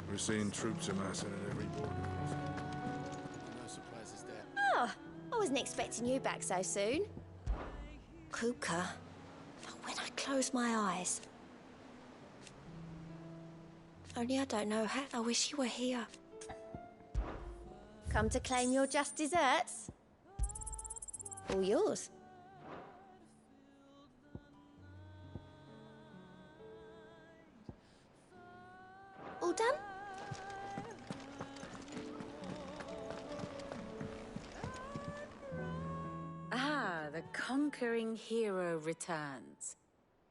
We're seeing troops amassing at every border crossing. No surprises there. Oh, I wasn't expecting you back so soon. Kuka. But when I close my eyes... Only I don't know how I wish you were here. Come to claim your just desserts? All yours. All done? Ah, the conquering hero returns.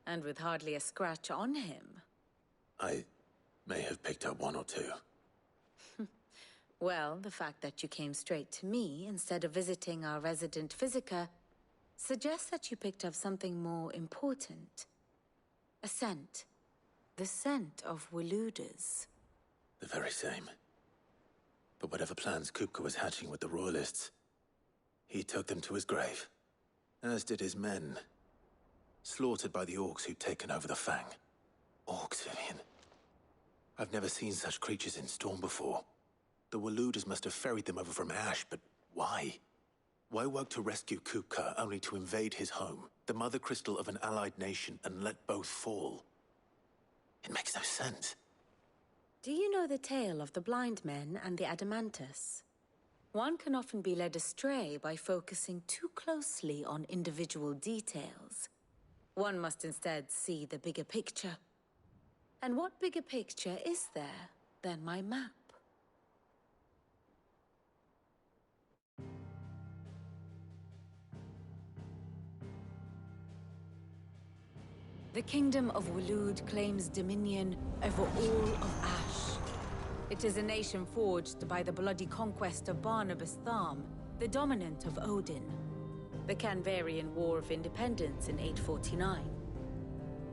And with hardly a scratch on him. I may have picked up one or two. Well, the fact that you came straight to me instead of visiting our resident physiker suggests that you picked up something more important. A scent. The scent of Waludas. The very same. But whatever plans Kupka was hatching with the Royalists, he took them to his grave. As did his men. Slaughtered by the orcs who'd taken over the Fang. Orcs, Vivian. I've never seen such creatures in Storm before. The Waludas must have ferried them over from Ash, but why? Why work to rescue Kupka only to invade his home, the mother crystal of an allied nation, and let both fall? It makes no sense. Do you know the tale of the blind men and the Adamantus? One can often be led astray by focusing too closely on individual details. One must instead see the bigger picture. And what bigger picture is there than my map? The Kingdom of Waloed claims dominion over all of Ash. It is a nation forged by the bloody conquest of Barnabas Tharm, the dominant of Odin. The Canvarian War of Independence in 849.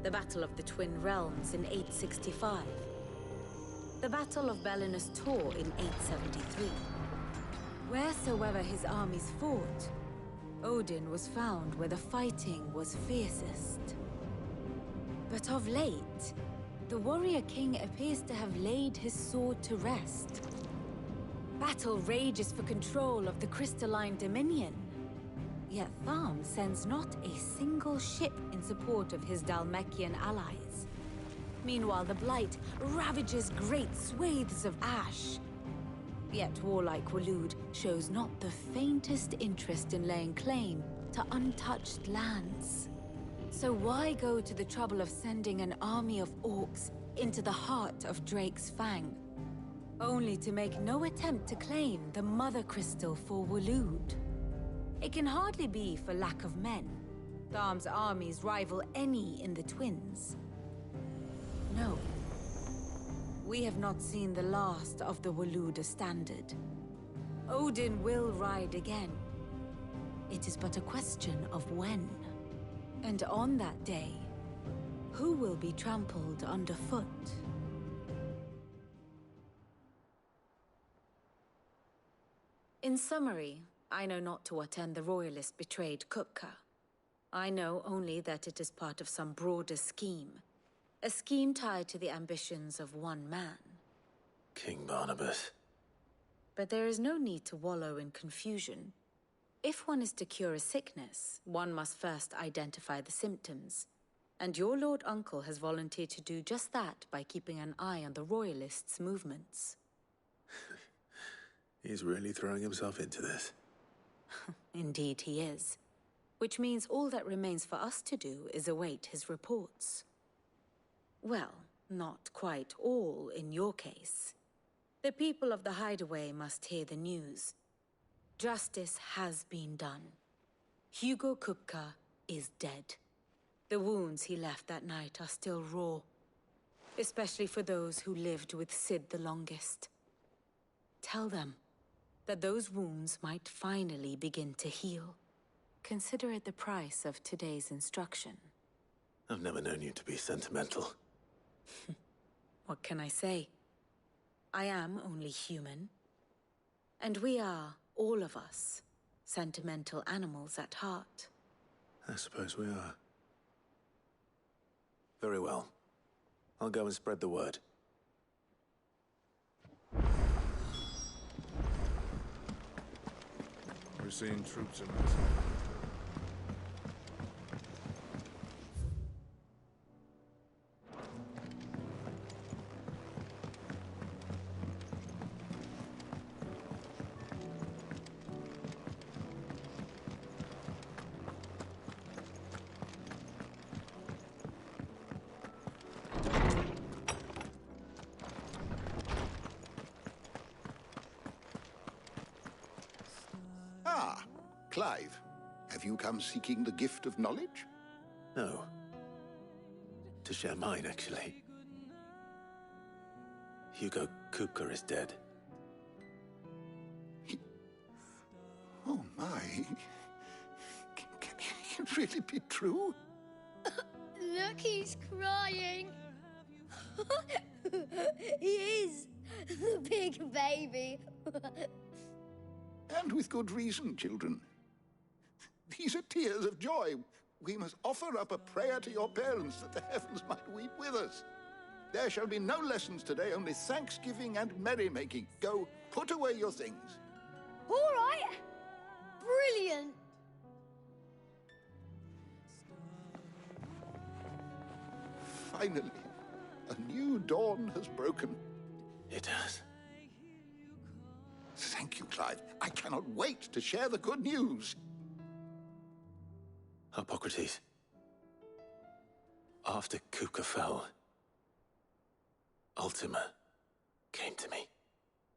The Battle of the Twin Realms in 865. The Battle of Belinus Tor in 873. Wheresoever his armies fought, Odin was found where the fighting was fiercest. But of late, the warrior king appears to have laid his sword to rest. Battle rages for control of the crystalline dominion. Yet Tharm sends not a single ship in support of his Dhalmekian allies. Meanwhile, the Blight ravages great swathes of Ash. Yet warlike Waloed shows not the faintest interest in laying claim to untouched lands. So why go to the trouble of sending an army of orcs into the heart of Drake's Fang, only to make no attempt to claim the Mother Crystal for Waloed? It can hardly be for lack of men. Tharm's armies rival any in the Twins. No. We have not seen the last of the Waluda standard. Odin will ride again. It is but a question of when. And on that day, who will be trampled underfoot? In summary, I know not to what end the Royalists betrayed Kupka. I know only that it is part of some broader scheme. A scheme tied to the ambitions of one man. King Barnabas. But there is no need to wallow in confusion. If one is to cure a sickness, one must first identify the symptoms. And your Lord Uncle has volunteered to do just that by keeping an eye on the Royalists' movements. He's really throwing himself into this. Indeed he is. Which means all that remains for us to do is await his reports. Well, not quite all in your case. The people of the Hideaway must hear the news. Justice has been done. Hugo Kupka is dead. The wounds he left that night are still raw, especially for those who lived with Sid the longest. Tell them that those wounds might finally begin to heal. Consider it the price of today's instruction. I've never known you to be sentimental. What can I say? I am only human. And we are, all of us, sentimental animals at heart. I suppose we are. Very well. I'll go and spread the word. We're seeing troops amassing. Ah, Clive. Have you come seeking the gift of knowledge? No. To share mine, actually. Hugo Kupka is dead. Oh, my. Can it really be true? Look, he's crying. He is. The big baby. And with good reason, children. These are tears of joy. We must offer up a prayer to your parents that the heavens might weep with us. There shall be no lessons today, only thanksgiving and merrymaking. Go, put away your things. All right. Brilliant. Finally, a new dawn has broken. It has. Thank you, Clive. I cannot wait to share the good news. Hippocrates. After Kupka fell, Ultima came to me.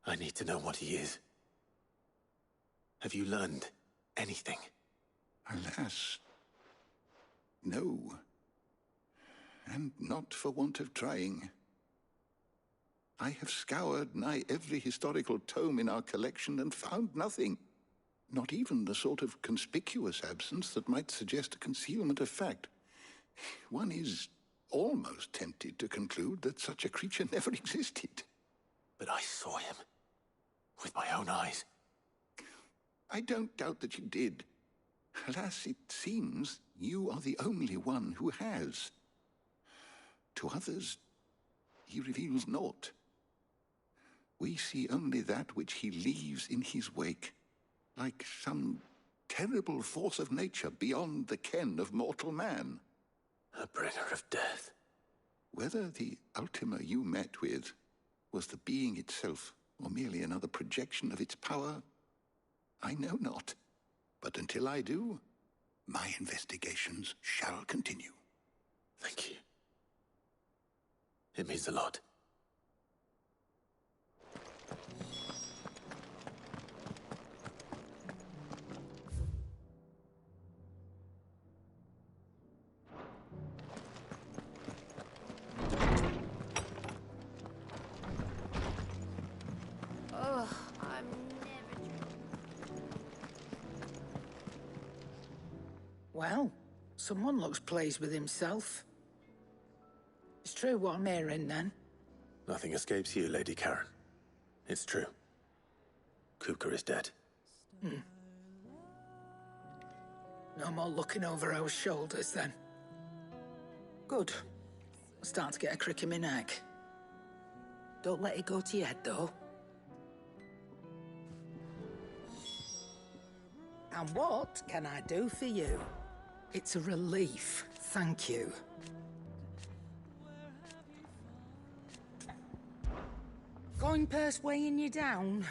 I need to know what he is. Have you learned anything? Alas, no. And not for want of trying. I have scoured nigh every historical tome in our collection and found nothing. Not even the sort of conspicuous absence that might suggest a concealment of fact. One is almost tempted to conclude that such a creature never existed. But I saw him. With my own eyes. I don't doubt that you did. Alas, it seems you are the only one who has. To others, he reveals naught. We see only that which he leaves in his wake, like some terrible force of nature beyond the ken of mortal man. A bringer of death. Whether the Ultima you met with was the being itself, or merely another projection of its power, I know not. But until I do, my investigations shall continue. Thank you. It means a lot. Oh, I'm never... Well, someone looks pleased with himself. It's true what I'm hearing, then. Nothing escapes you, Lady Karen. It's true. Kupka is dead. No more looking over our shoulders, then. Good. I'm starting to get a crick in my neck. Don't let it go to your head, though. And what can I do for you? It's a relief, thank you. Coin purse weighing you down?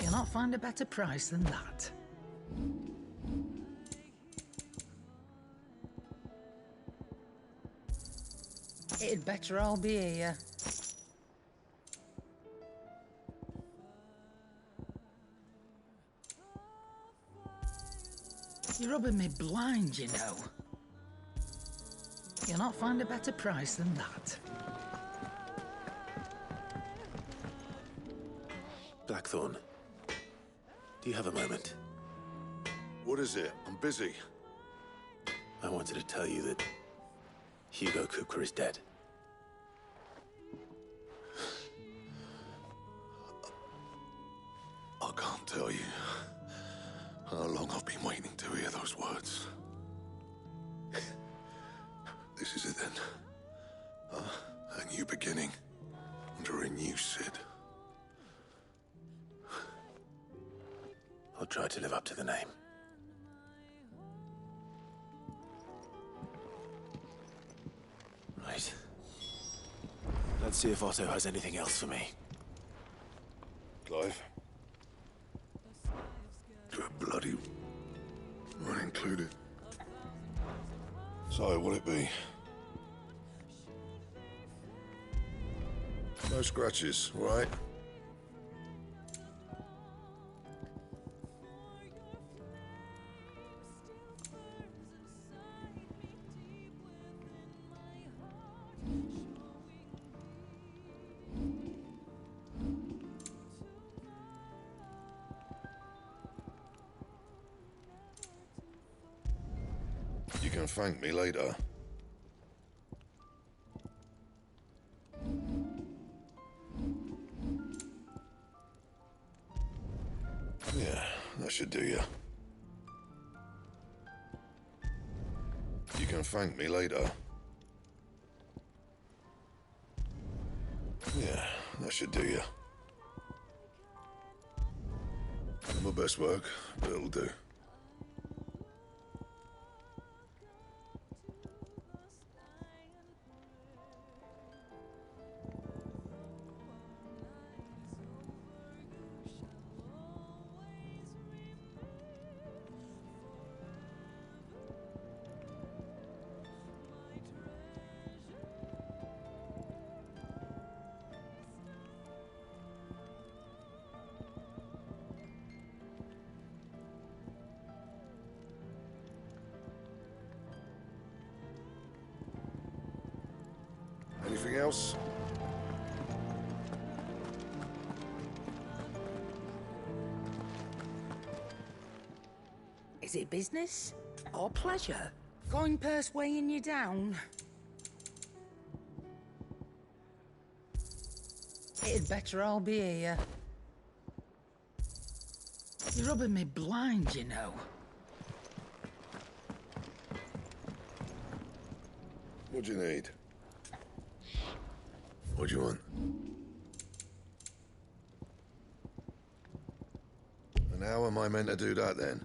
You'll not find a better price than that. It'd better all be here. You're rubbing me blind, you know. You'll not find a better price than that. Blackthorn, do you have a moment? What is it? I'm busy. I wanted to tell you that Hugo Kupka is dead. I can't tell you how long I've been waiting to hear those words. This is it then. A new beginning under a new Sid. I'll try to live up to the name. Right. Let's see if Otto has anything else for me. Clive? Good bloody one included. So, what'll it be? No scratches, all right? You can thank me later. Yeah, that should do you. You can thank me later. Yeah, that should do you. Not my best work, but it'll do. Anything else? Is it business or pleasure? Coin purse weighing you down? It'd better all be here. You're rubbing me blind, you know. What do you need? What do you want? And how am I meant to do that then?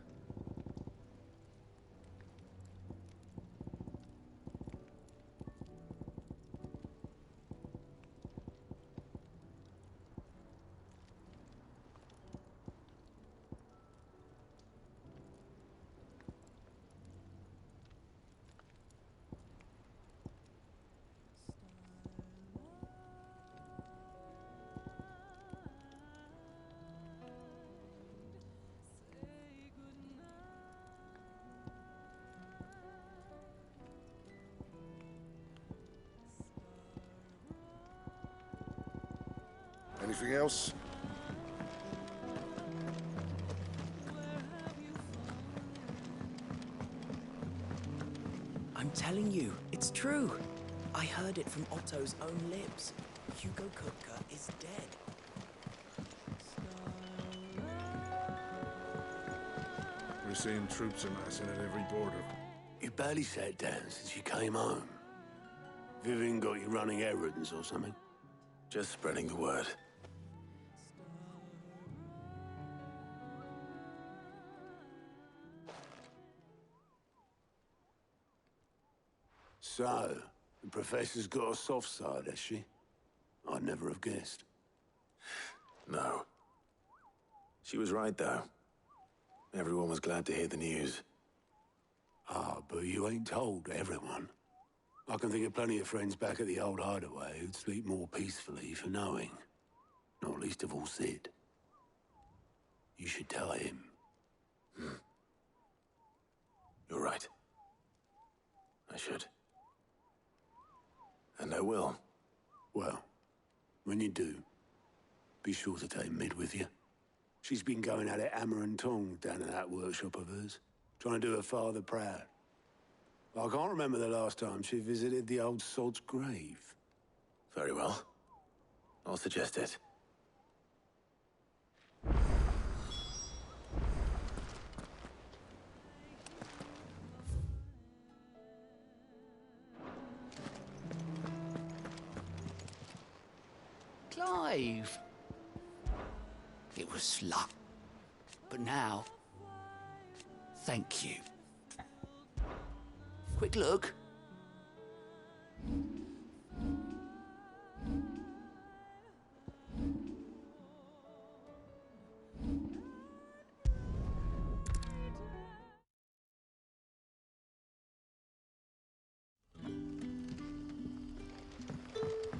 Anything else? I'm telling you, it's true. I heard it from Otto's own lips. Hugo Kupka is dead. We're seeing troops amassing at every border. You barely sat down since you came home. Vivian got you running errands or something? Just spreading the word. So, the Professor's got a soft side, has she? I'd never have guessed. No. She was right, though. Everyone was glad to hear the news. Ah, but you ain't told everyone. I can think of plenty of friends back at the old hideaway who'd sleep more peacefully for knowing. Not least of all Sid. You should tell him. should. And I will. Well, when you do, be sure to take Mid with you. She's been going at it hammer and tong down at that workshop of hers, trying to do her father proud. I can't remember the last time she visited the old sod's grave. Very well. I'll suggest it. Clive. It was luck. But now, thank you. Quick look.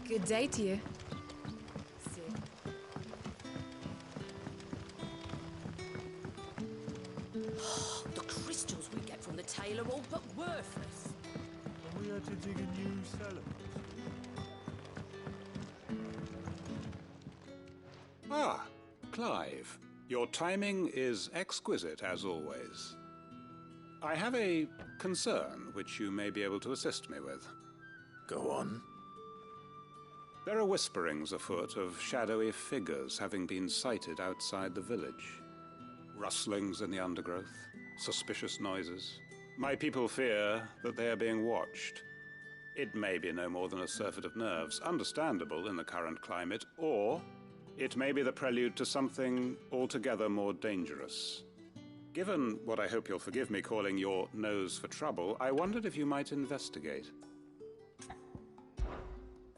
Good day to you. The crystals we get from the tailor all but worthless. We had to dig a new cellar. Ah, Clive. Your timing is exquisite, as always. I have a concern which you may be able to assist me with. Go on. There are whisperings afoot of shadowy figures having been sighted outside the village. Rustlings in the undergrowth, suspicious noises. My people fear that they are being watched. It may be no more than a surfeit of nerves, understandable in the current climate, or it may be the prelude to something altogether more dangerous. Given what I hope you'll forgive me calling your nose for trouble, I wondered if you might investigate.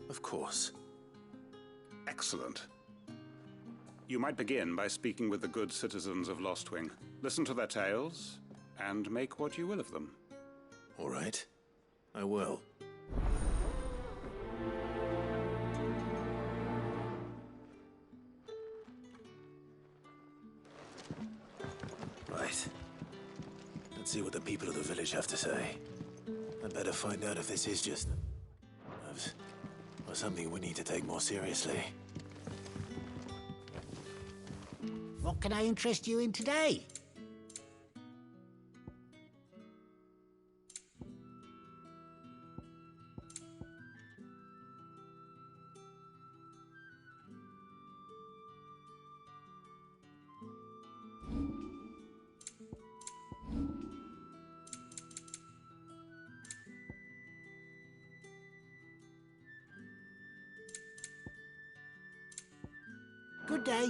Of course. Excellent. You might begin by speaking with the good citizens of Lostwing. Listen to their tales, and make what you will of them. All right. I will. Right. Let's see what the people of the village have to say. I'd better find out if this is just or something we need to take more seriously. What can I interest you in today? Good day.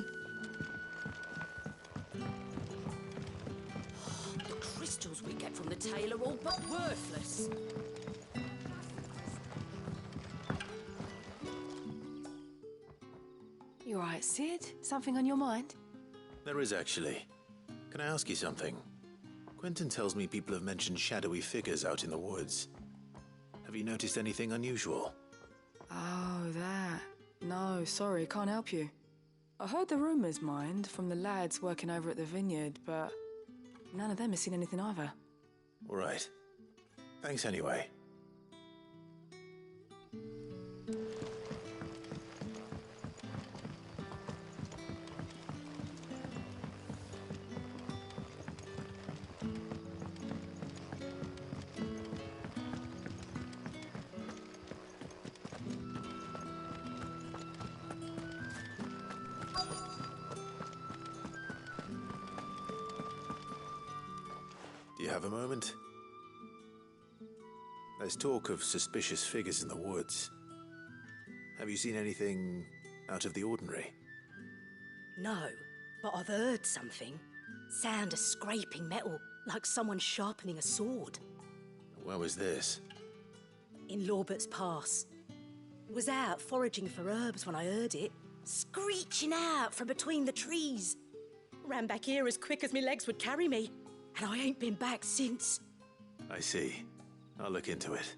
The crystals we get from the tailor all but worthless. You all right, Sid? Something on your mind? There is actually. Can I ask you something? Quentin tells me people have mentioned shadowy figures out in the woods. Have you noticed anything unusual? Oh, that. No, sorry, can't help you. I heard the rumours, mind, from the lads working over at the vineyard, but none of them has seen anything either. All right. Thanks anyway. Do you have a moment? There's talk of suspicious figures in the woods. Have you seen anything out of the ordinary? No, but I've heard something. Sound of scraping metal, like someone sharpening a sword. Where was this? In Lorbert's Pass. Was out foraging for herbs when I heard it, screeching out from between the trees. Ran back here as quick as my legs would carry me, and I ain't been back since. I see. I'll look into it.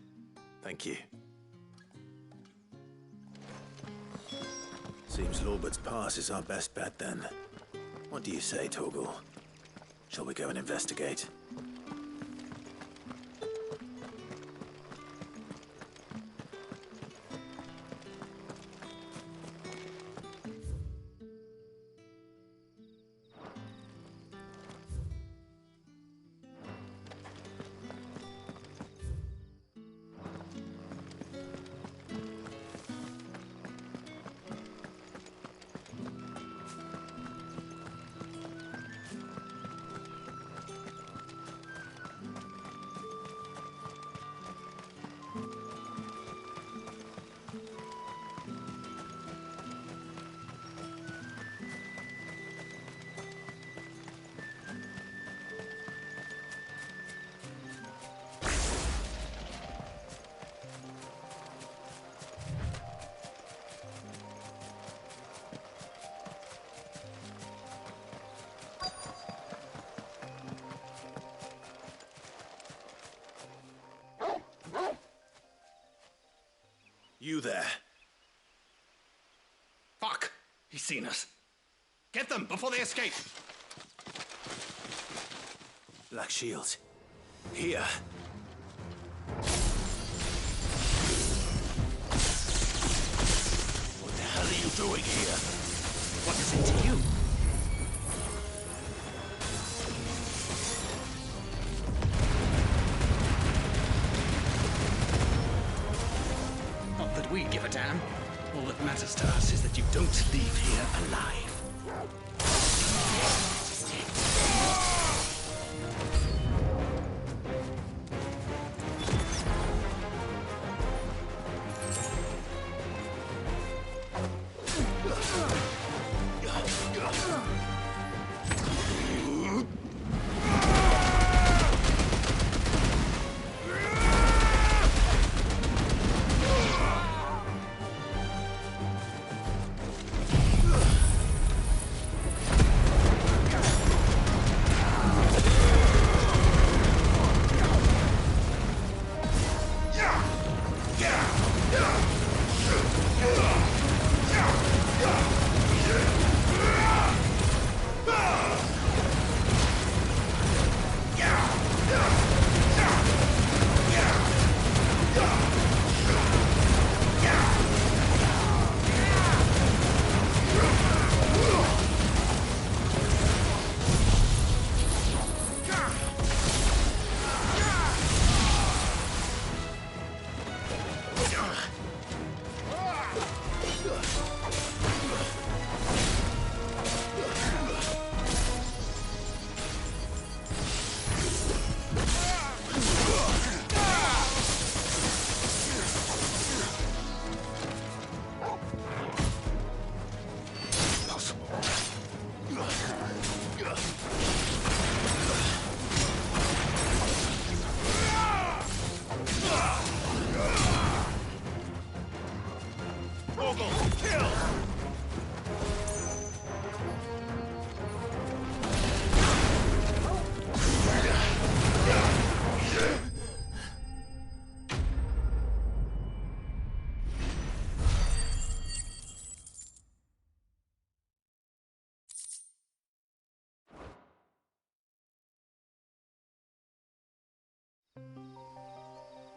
Thank you. Seems Lorbert's Pass is our best bet then. What do you say, Torgal? Shall we go and investigate? You there. Fuck! He's seen us. Get them before they escape! Black shields. Here. What the hell are you doing here? What is it to you? Not that we give a damn. All that matters to us is that you don't leave here alive.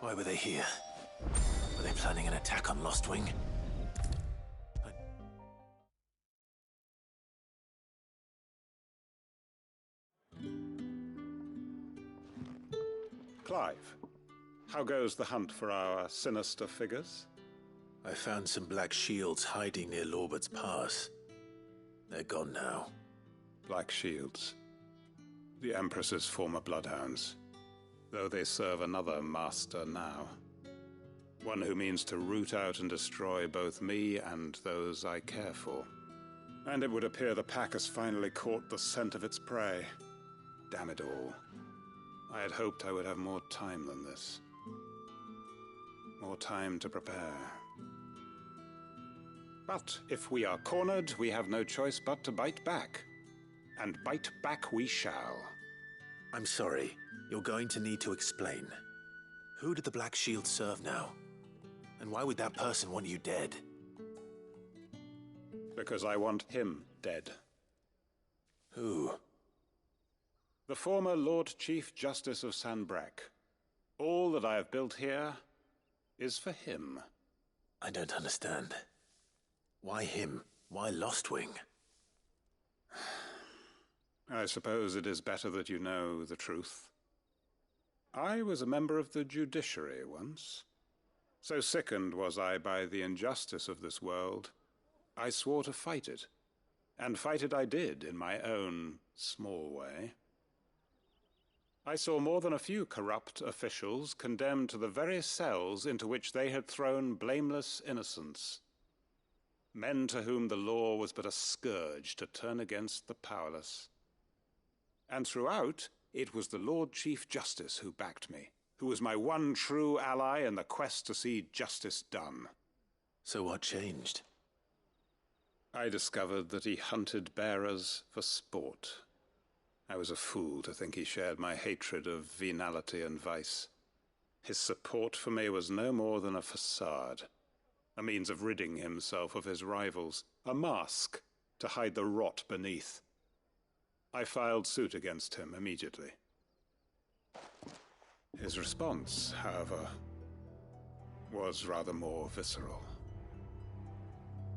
Why were they here? Were they planning an attack on Lostwing? Clive, how goes the hunt for our sinister figures? I found some black shields hiding near Lorbert's Pass. They're gone now. Black shields. The Empress's former bloodhounds. Though they serve another master now. One who means to root out and destroy both me and those I care for. And it would appear the pack has finally caught the scent of its prey. Damn it all. I had hoped I would have more time than this. More time to prepare. But if we are cornered, we have no choice but to bite back. And bite back we shall. I'm sorry. You're going to need to explain. Who did the Black Shield serve now? And why would that person want you dead? Because I want him dead. Who? The former Lord Chief Justice of Sanbreque. All that I have built here is for him. I don't understand. Why him? Why Lostwing? I suppose it is better that you know the truth. I was a member of the judiciary once. So sickened was I by the injustice of this world, I swore to fight it. And fight it I did, in my own small way. I saw more than a few corrupt officials condemned to the very cells into which they had thrown blameless innocents. Men to whom the law was but a scourge to turn against the powerless. And throughout, it was the Lord Chief Justice who backed me, who was my one true ally in the quest to see justice done. So what changed? I discovered that he hunted bearers for sport. I was a fool to think he shared my hatred of venality and vice. His support for me was no more than a facade. a means of ridding himself of his rivals, a mask to hide the rot beneath. I filed suit against him immediately. His response, however, was rather more visceral.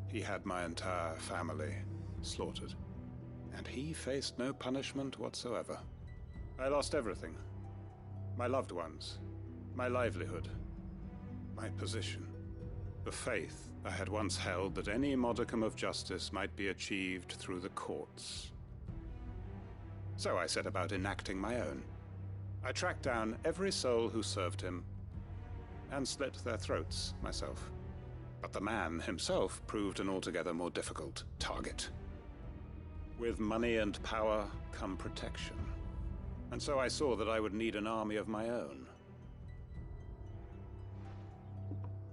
He had my entire family slaughtered, and he faced no punishment whatsoever. I lost everything. My loved ones, my livelihood, my position, the faith I had once held that any modicum of justice might be achieved through the courts. So I set about enacting my own. I tracked down every soul who served him and slit their throats myself. But the man himself proved an altogether more difficult target. With money and power come protection. And so I saw that I would need an army of my own.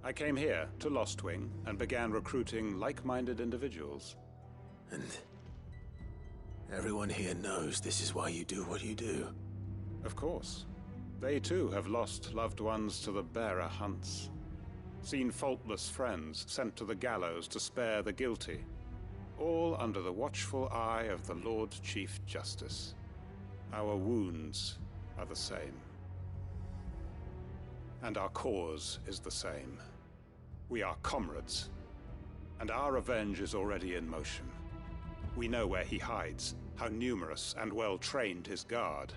I came here to Lostwing and began recruiting like-minded individuals. And everyone here knows this is why you do what you do. Of course. They too have lost loved ones to the bearer hunts. Seen faultless friends sent to the gallows to spare the guilty. All under the watchful eye of the Lord Chief Justice. Our wounds are the same. And our cause is the same. We are comrades. And our revenge is already in motion. We know where he hides, how numerous and well-trained his guard.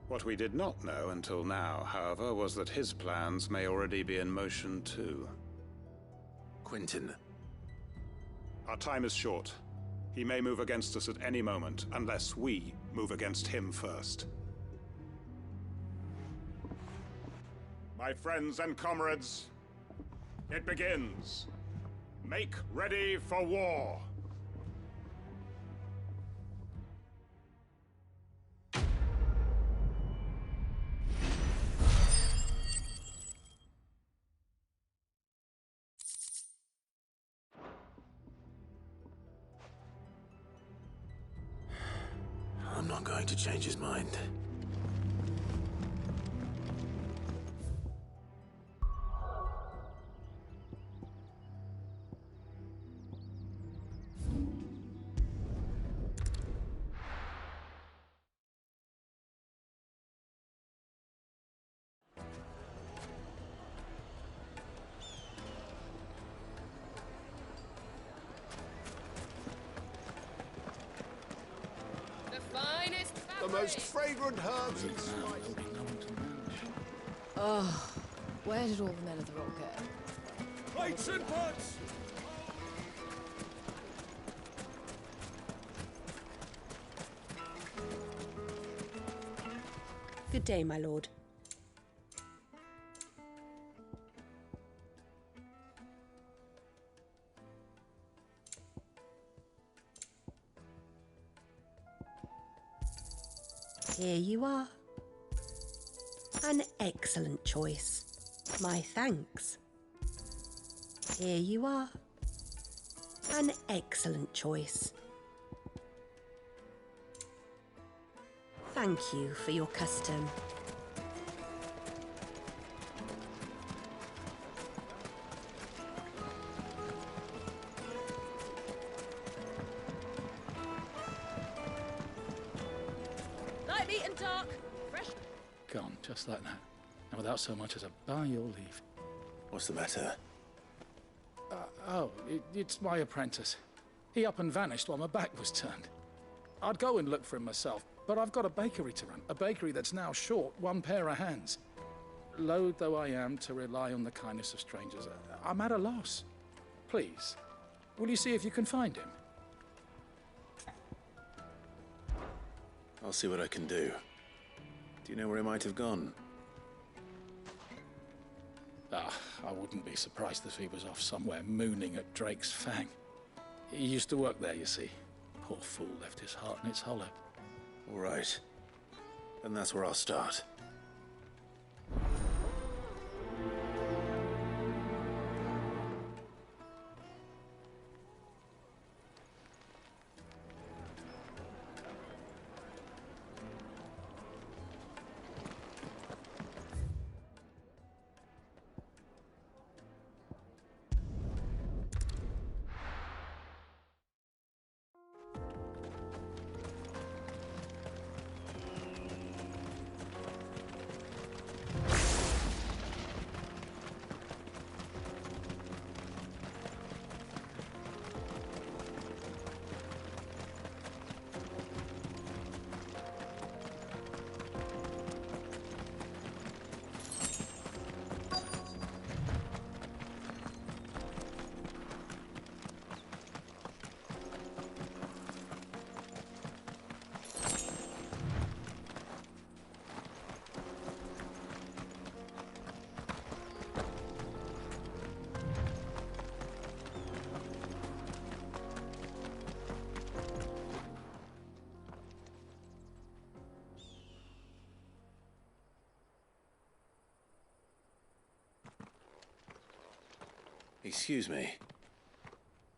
What we did not know until now, however, was that his plans may already be in motion too. Quentin. Our time is short. He may move against us at any moment, unless we move against him first. My friends and comrades, it begins. Make ready for war. I'm not going to change his mind. The most fragrant herbs and spices. Oh, where did all the men of the rock go? Plates and pots! Good day, my lord. Here you are. An excellent choice. My thanks. Here you are. An excellent choice. Thank you for your custom. Light, meat and dark. Fresh. Gone, just like that. And without so much as a by your leave. What's the matter? It's my apprentice. He up and vanished while my back was turned. I'd go and look for him myself, but I've got a bakery to run. A bakery that's now short one pair of hands. Loath though I am to rely on the kindness of strangers, I'm at a loss. Please, will you see if you can find him? I'll see what I can do. Do you know where he might have gone? I wouldn't be surprised if he was off somewhere mooning at Drake's Fang. He used to work there, you see. Poor fool left his heart in its hollow. All right. Then that's where I'll start. Excuse me.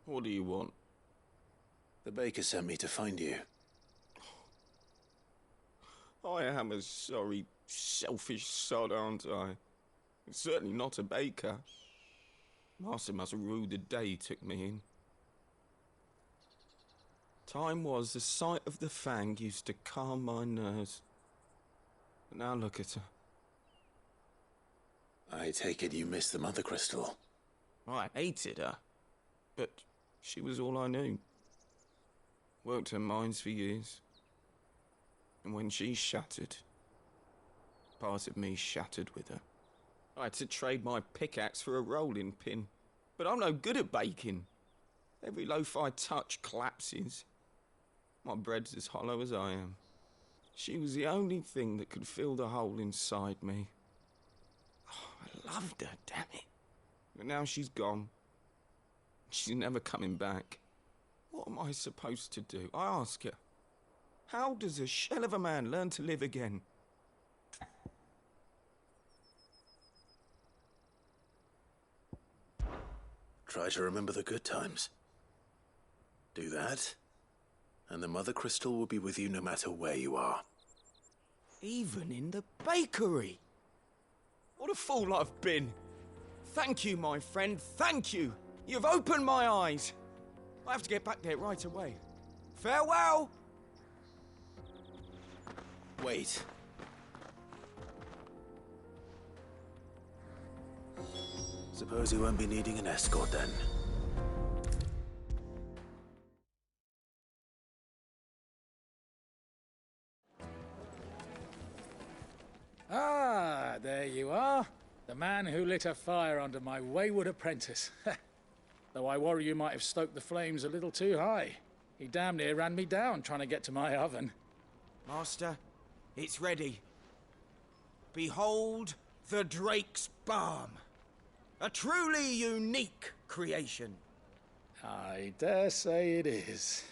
What do you want? The baker sent me to find you. I am a sorry, selfish sod, aren't I? Certainly not a baker. Master must have ruled the day he took me in. Time was the sight of the Fang used to calm my nerves. But now look at her. I take it you missed the Mother Crystal. I hated her, but she was all I knew. Worked her mines for years. And when she shattered, part of me shattered with her. I had to trade my pickaxe for a rolling pin. But I'm no good at baking. Every loaf I touch collapses. My bread's as hollow as I am. She was the only thing that could fill the hole inside me. Oh, I loved her, damn it. But now she's gone. She's never coming back. What am I supposed to do? I ask her. How does a shell of a man learn to live again? Try to remember the good times. Do that, and the Mother Crystal will be with you no matter where you are. Even in the bakery. What a fool I've been. Thank you, my friend, thank you. You've opened my eyes. I have to get back there right away. Farewell! Wait. Suppose you won't be needing an escort then. Ah, there you are. The man who lit a fire under my wayward apprentice. Though I worry you might have stoked the flames a little too high. He damn near ran me down trying to get to my oven. Master, it's ready. Behold the Drake's Balm. A truly unique creation. I dare say it is.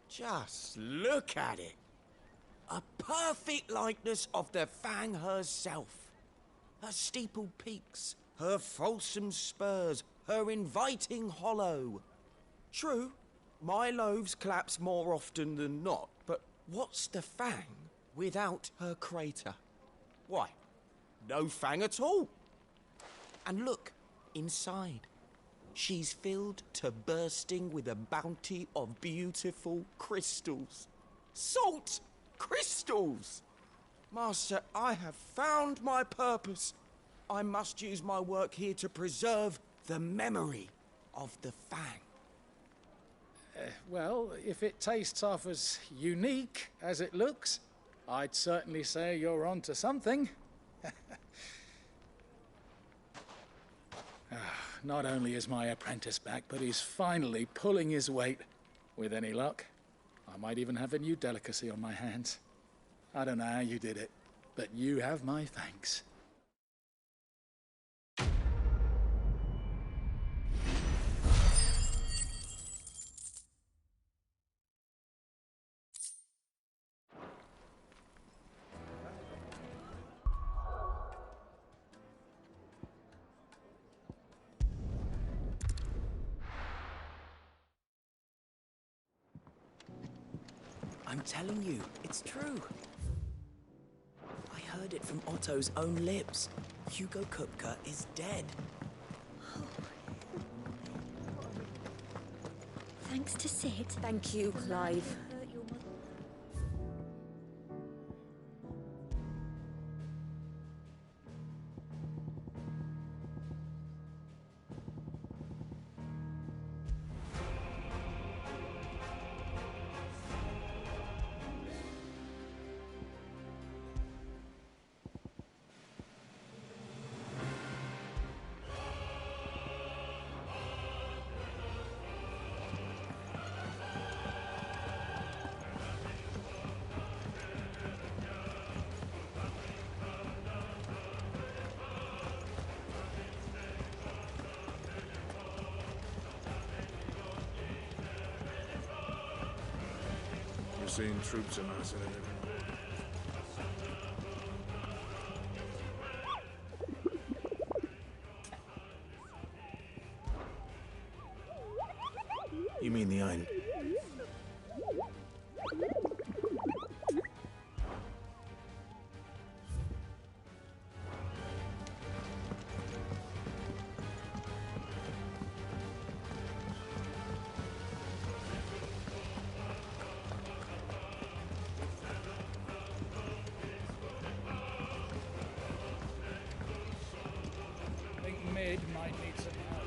Just look at it. A perfect likeness of the Fang herself. Her steepled peaks, her fulsome spurs, her inviting hollow. True, my loaves collapse more often than not, but what's the Fang without her crater? Why, no Fang at all. And look, inside. She's filled to bursting with a bounty of beautiful crystals. Salt crystals! Master, I have found my purpose. I must use my work here to preserve the memory of the Fang. Well, if it tastes half as unique as it looks, I'd certainly say you're onto something. Not only is my apprentice back, but he's finally pulling his weight. With any luck, I might even have a new delicacy on my hands. I don't know how you did it, but you have my thanks. I'm telling you, it's true. I heard it from Otto's own lips. Hugo Kupka is dead. Thanks to Sid. Thank you, Clive. Seeing troops amassing everywhere. might need some help.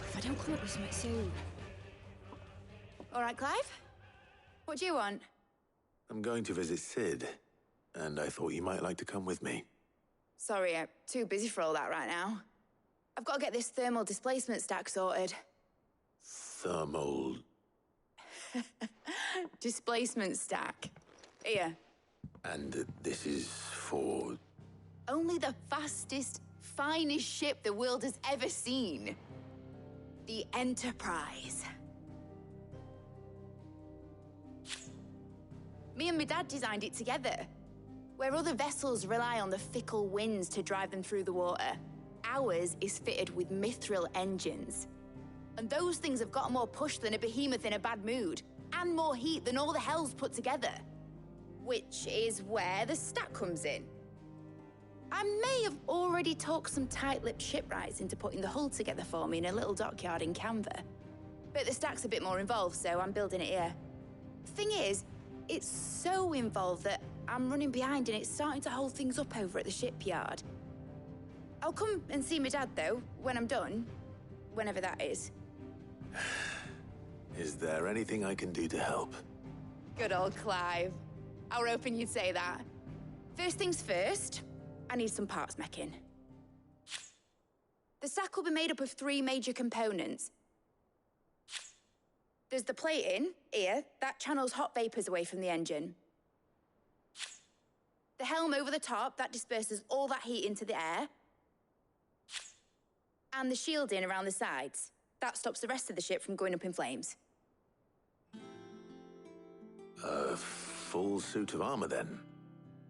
If I don't come up with something soon. All right, Clive? What do you want? I'm going to visit Sid, and I thought you might like to come with me. Sorry, I'm too busy for all that right now. I've got to get this thermal displacement stack sorted. Thermal... Displacement stack. Here. And this is for... Only the fastest, finest ship the world has ever seen. The Enterprise. Me and my dad designed it together. Where other vessels rely on the fickle winds to drive them through the water, ours is fitted with mithril engines. And those things have got more push than a behemoth in a bad mood, and more heat than all the hells put together. Which is where the stack comes in. I may have already talked some tight-lipped shipwrights into putting the hull together for me in a little dockyard in Canva. But the stack's a bit more involved, so I'm building it here. Thing is, it's so involved that I'm running behind and it's starting to hold things up over at the shipyard. I'll come and see my dad, though, when I'm done. Whenever that is. Is there anything I can do to help? Good old Clive. I were hoping you'd say that. First things first, I need some parts meching. The stack will be made up of 3 major components. There's the plating, here, that channels hot vapors away from the engine. The helm over the top, that disperses all that heat into the air. And the shielding around the sides. That stops the rest of the ship from going up in flames. A full suit of armor, then?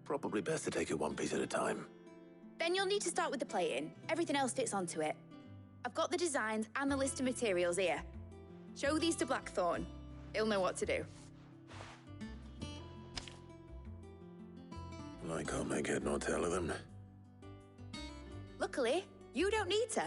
Probably best to take it one piece at a time. Then you'll need to start with the plating. Everything else fits onto it. I've got the designs and the list of materials here. Show these to Blackthorn. He'll know what to do. I can't make head nor tail of them. Luckily, you don't need to.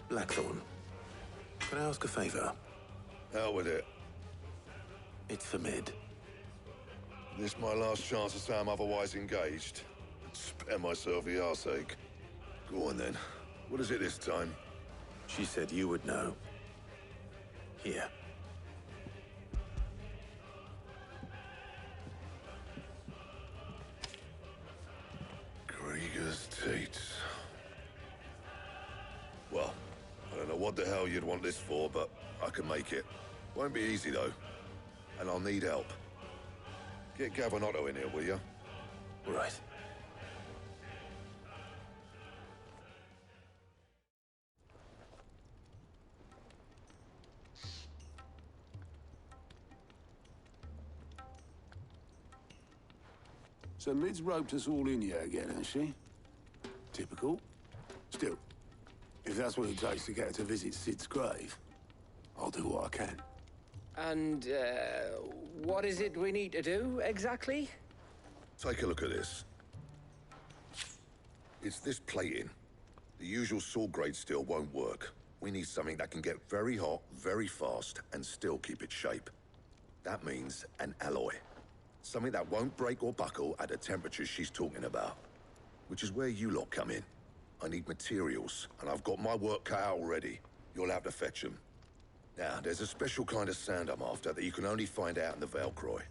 Blackthorn, can I ask a favor? Hell with it. It's for Mid. This my last chance to say I'm otherwise engaged. Spare myself the arseache. Go on then. What is it this time? She said you would know. Here. Krieger's teats. Well, I don't know what the hell you'd want this for, but I can make it. Won't be easy, though. And I'll need help. Get Gavin-Otto in here, will you? Right. So Mid's roped us all in here again, hasn't she? Typical. Still, if that's what it takes to get her to visit Sid's grave, I'll do what I can. And, what is it we need to do, exactly? Take a look at this. It's this plating. The usual sword-grade steel won't work. We need something that can get very hot, very fast, and still keep its shape. That means an alloy. Something that won't break or buckle at the temperatures she's talking about. Which is where you lot come in. I need materials, and I've got my work cut out already. You'll have to fetch them. Now, there's a special kind of sand I'm after that you can only find out in the Valcroy.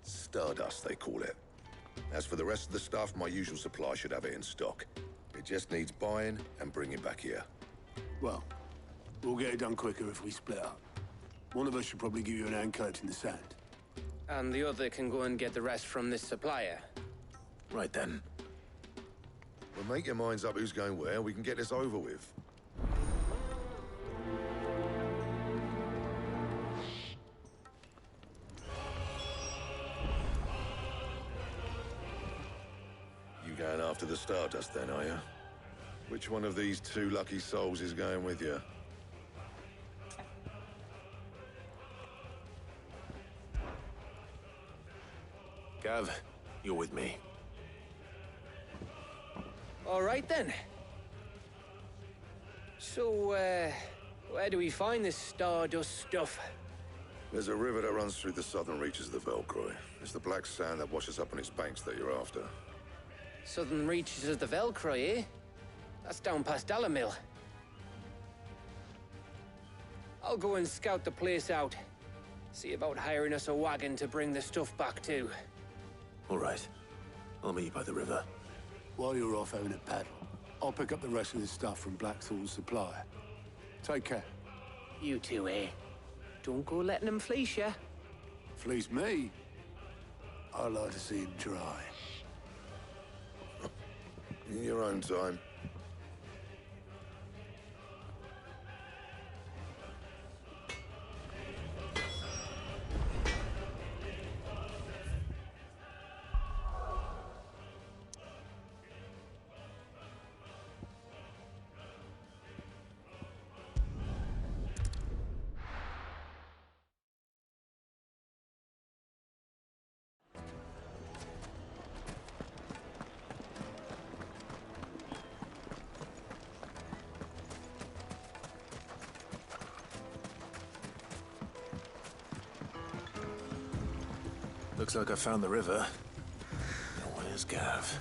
Stardust, they call it. As for the rest of the stuff, my usual supply should have it in stock. It just needs buying and bringing back here. Well, we'll get it done quicker if we split up. One of us should probably give you an hand collecting the sand. And the other can go and get the rest from this supplier. Right then. Well, make your minds up who's going where, and we can get this over with. You going after the Stardust then, are you? Which one of these two lucky souls is going with you? Gav, you're with me. All right then. So, where do we find this Stardust stuff? There's a river that runs through the southern reaches of the Velcroy. It's the black sand that washes up on its banks that you're after. Southern reaches of the Velcroy, eh? That's down past Dalamil. I'll go and scout the place out. See about hiring us a wagon to bring the stuff back to. All right. I'll meet you by the river. While you're off having a paddle, I'll pick up the rest of this stuff from Blackthorn's supplier. Take care. You two, eh? Don't go letting them fleece ya. Fleece me? I'd like to see him try. In your own time. Looks like I found the river. Now where's Gav?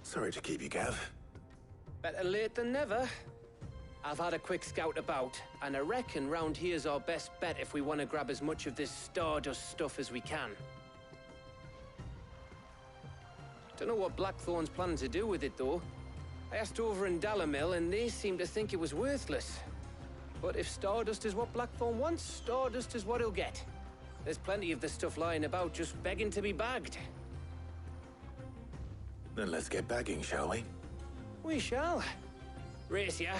Sorry to keep you, Gav. Better late than never. I've had a quick scout about, and I reckon round here's our best bet if we want to grab as much of this Stardust stuff as we can. Don't know what Blackthorn's planning to do with it, though. I asked over in Dalamil, and they seem to think it was worthless. But if Stardust is what Blackthorn wants, Stardust is what he'll get. There's plenty of the stuff lying about, just begging to be bagged. Then let's get bagging, shall we? We shall. Race ya.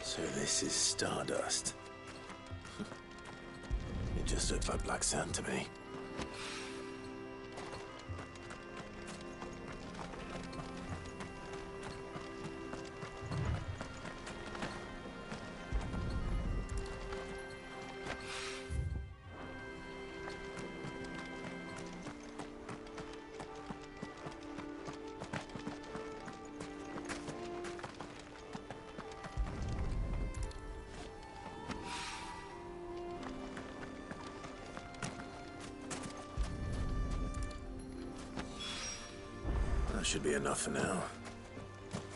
So this is Stardust. It just looked like black sand to me. That should be enough for now.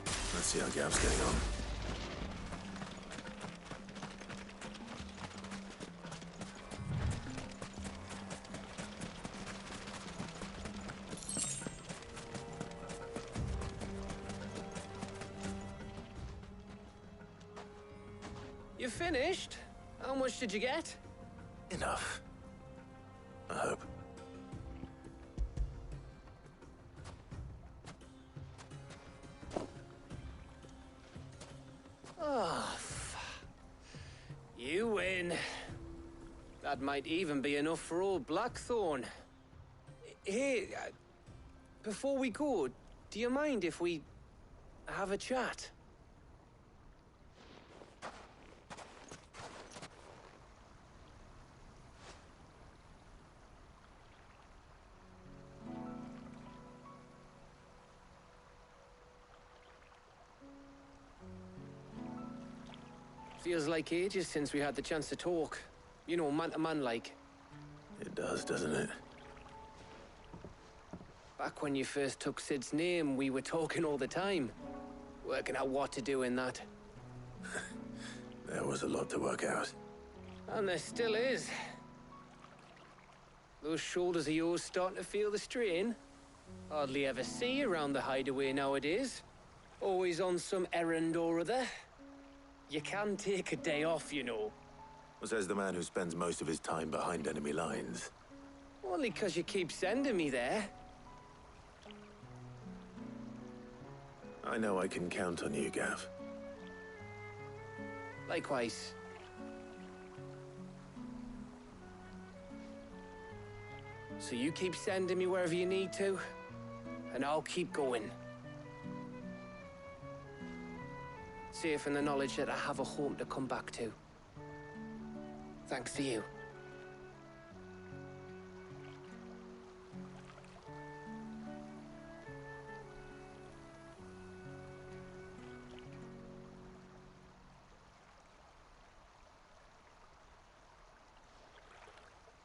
Let's see how Gav's getting on. You finished? How much did you get? Enough. I hope. Oh, you win. That might even be enough for old Blackthorn. Hey, before we go, do you mind if we have a chat? Feels like ages since we had the chance to talk. You know, man to man like. It does, doesn't it? Back when you first took Sid's name, we were talking all the time. Working out what to do in that. There was a lot to work out. And there still is. Those shoulders of yours starting to feel the strain? Hardly ever see you around the hideaway nowadays. Always on some errand or other. You can take a day off, you know. Says the man who spends most of his time behind enemy lines. Only 'cause you keep sending me there. I know I can count on you, Gav. Likewise. So you keep sending me wherever you need to, and I'll keep going. Safe in the knowledge that I have a home to come back to. Thanks to you.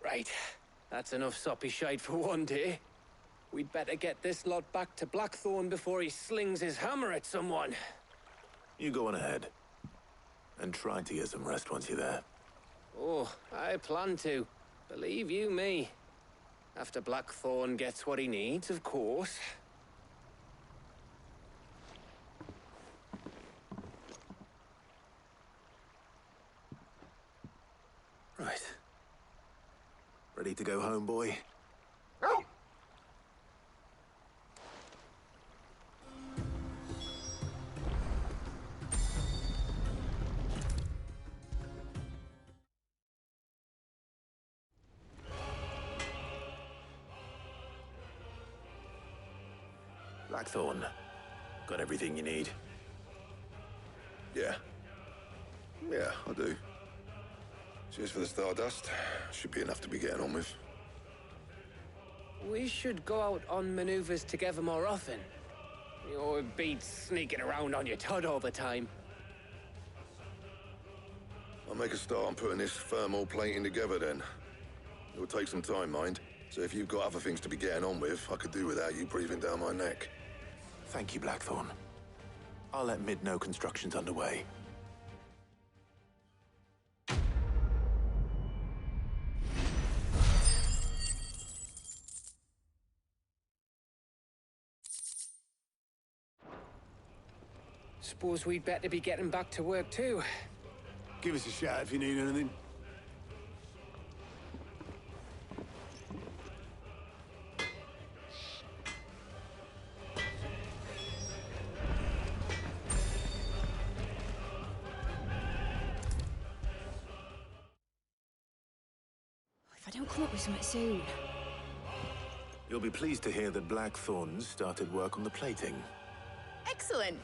Right. That's enough soppy shite for one day. We'd better get this lot back to Blackthorn before he slings his hammer at someone. You go on ahead. And try to get some rest once you're there. Oh, I plan to. Believe you me. After Blackthorn gets what he needs, of course. Right. Ready to go home, boy? Blackthorn. Got everything you need? Yeah. Yeah, I do. Cheers for the Stardust. Should be enough to be getting on with. We should go out on maneuvers together more often. You know, it beats sneaking around on your Todd all the time. I'll make a start on putting this thermal plating together then. It'll take some time, mind. So if you've got other things to be getting on with, I could do without you breathing down my neck. Thank you, Blackthorn. I'll let Mid know construction's underway. Suppose we'd better be getting back to work too. Give us a shout if you need anything. If I don't come up with something soon. You'll be pleased to hear that Blackthorn started work on the plating. Excellent.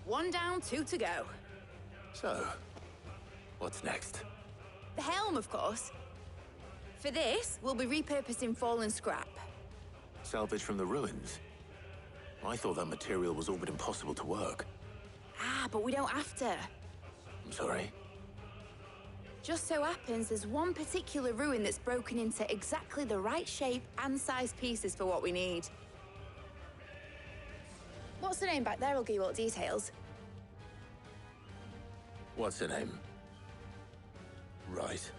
1 down, 2 to go. So, what's next? The helm, of course. For this, we'll be repurposing fallen scrap. Salvage from the ruins? I thought that material was all but impossible to work. Ah, but we don't have to. I'm sorry. Just so happens there's one particular ruin that's broken into exactly the right shape and size pieces for what we need. What's the name back there? I'll give you all the details. What's her name? Right.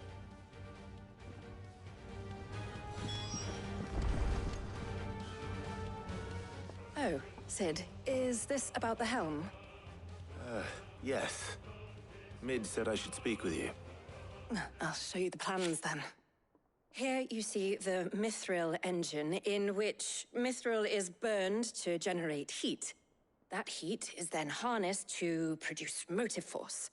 Oh, Sid, is this about the helm? Yes. Mid said I should speak with you. I'll show you the plans then. Here you see the mithril engine, in which mithril is burned to generate heat. That heat is then harnessed to produce motive force.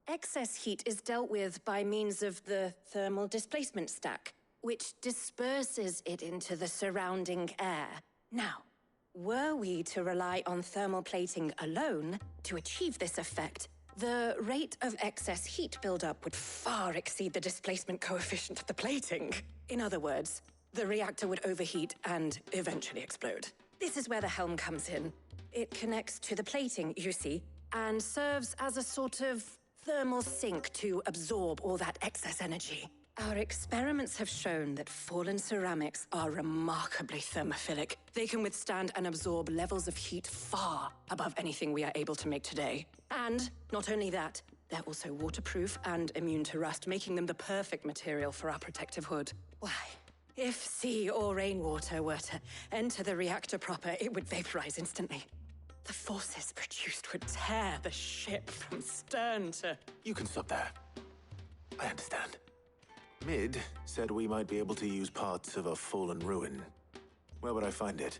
Excess heat is dealt with by means of the thermal displacement stack, which disperses it into the surrounding air. Now, were we to rely on thermal plating alone to achieve this effect, the rate of excess heat buildup would far exceed the displacement coefficient of the plating. In other words, the reactor would overheat and eventually explode. This is where the helm comes in. It connects to the plating, you see, and serves as a sort of thermal sink to absorb all that excess energy. Our experiments have shown that fallen ceramics are remarkably thermophilic. They can withstand and absorb levels of heat far above anything we are able to make today. And not only that, they're also waterproof and immune to rust, making them the perfect material for our protective hood. Why? If sea or rainwater were to enter the reactor proper, it would vaporize instantly. The forces produced would tear the ship from stern to... You can stop there. I understand. Mid said we might be able to use parts of a fallen ruin. Where would I find it?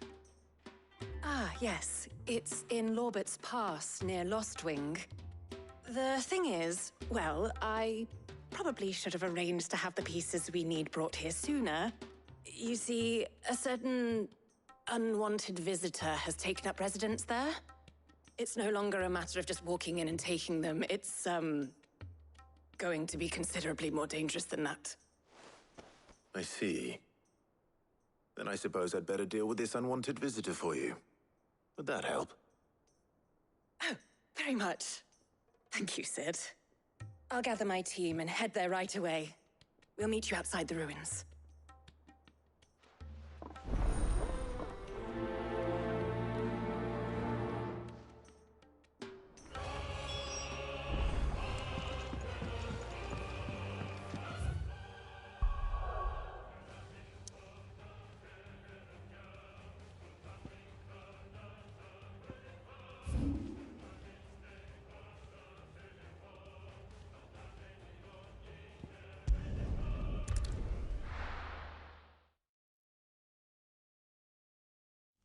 Ah, yes. It's in Lorbert's Pass, near Lostwing. The thing is, well, I probably should have arranged to have the pieces we need brought here sooner. You see, a certain unwanted visitor has taken up residence there. It's no longer a matter of just walking in and taking them. It's, going to be considerably more dangerous than that. I see. Then I suppose I'd better deal with this unwanted visitor for you. Would that help? Oh, very much. Thank you, Sid. I'll gather my team and head there right away. We'll meet you outside the ruins.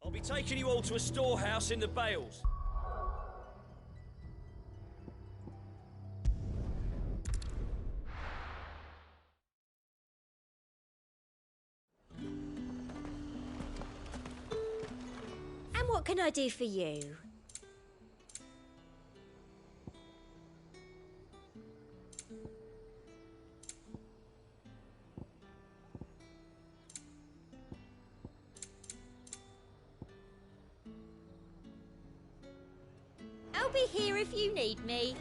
I'll be taking you all to a storehouse in the Bales. And what can I do for you? I'll be here if you need me.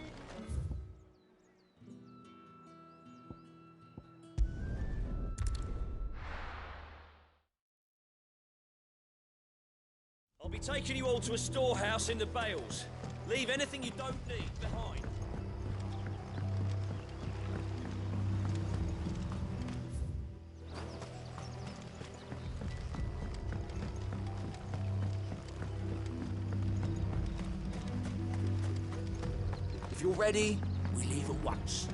I'll be taking you all to a storehouse in the Bales. Leave anything you don't need behind. If you're ready, we leave at once.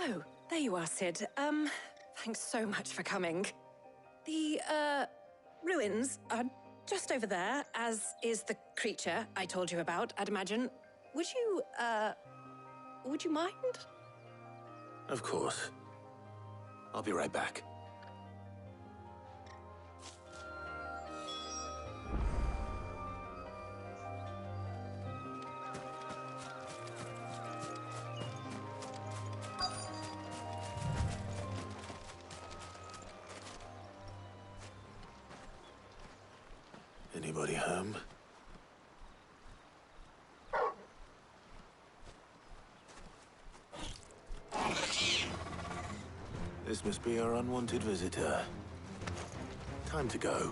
Oh, there you are, Sid. Thanks so much for coming. The, ruins are just over there, as is the creature I told you about, I'd imagine. Would you mind? Of course. I'll be right back. Anybody home? This must be our unwanted visitor. Time to go.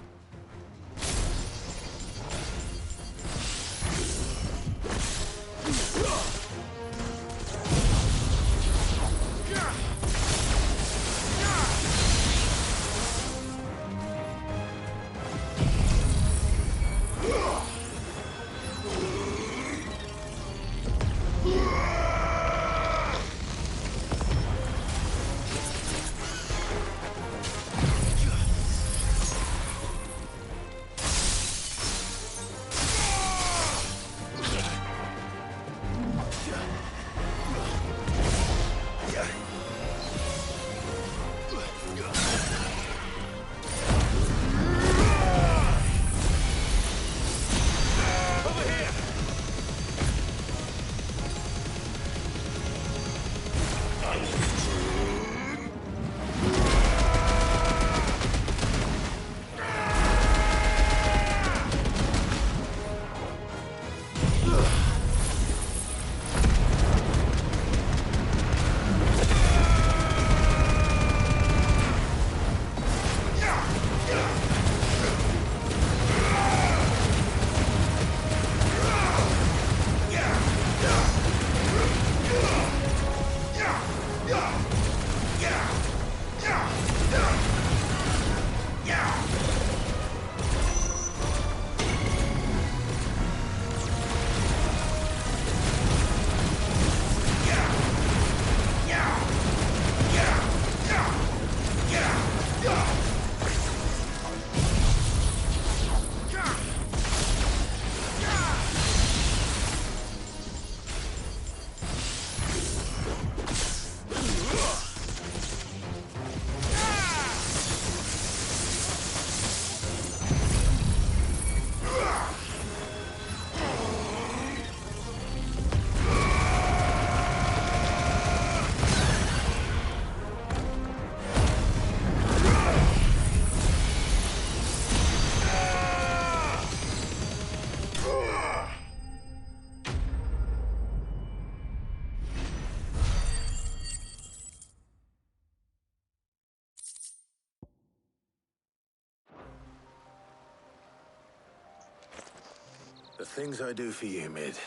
The things I do for you, Mid.